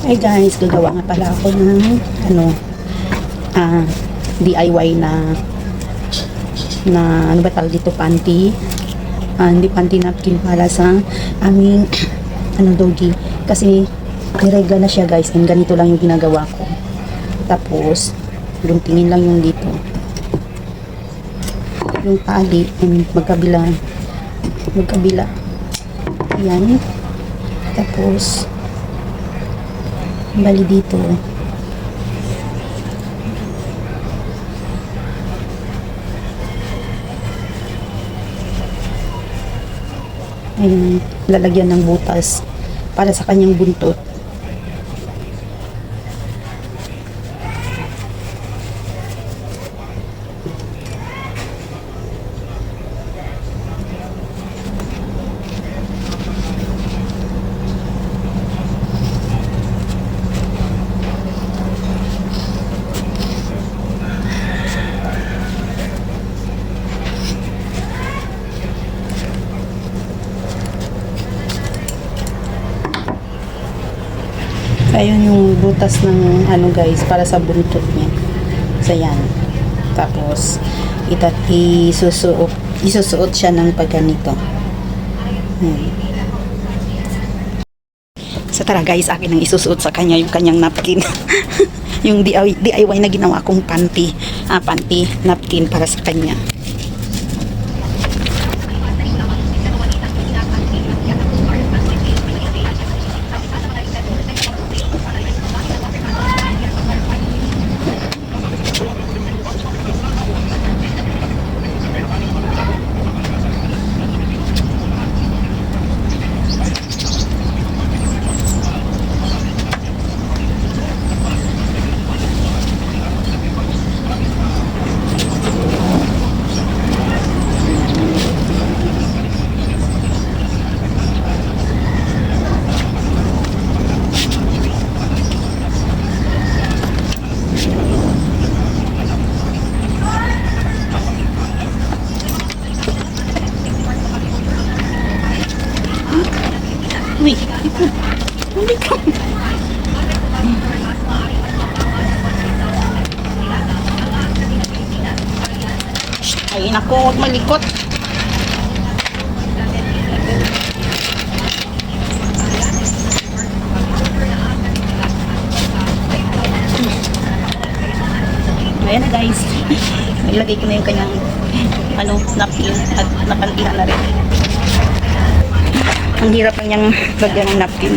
Hey guys, gagawa nga pala ako ng DIY na ano ba tawag dito, panty. Hindi panty napkin para sa aming doggy. Kasi niregla na siya guys, and ganito lang yung ginagawa ko. Tapos guntingin lang yung dito, yung tali, and magkabila. Yan. Tapos bali dito ayun, lalagyan ng butas para sa kanyang buntot. Ayun yung butas ng guys, para sa buntot niya. So yan. Tapos isusuot siya ng pagganito. So tara guys, akin ang isusuot sa kanya yung kanyang napkin. Yung DIY na ginawa kong panty napkin para sa kanya. Uy, hindi ka. Ay, naku, huwag malikot. Ayan na guys. Ilagay ko na yung kanyang napkin at napantihan na rin. Ang hirap lang niyang lagyan ng napkin.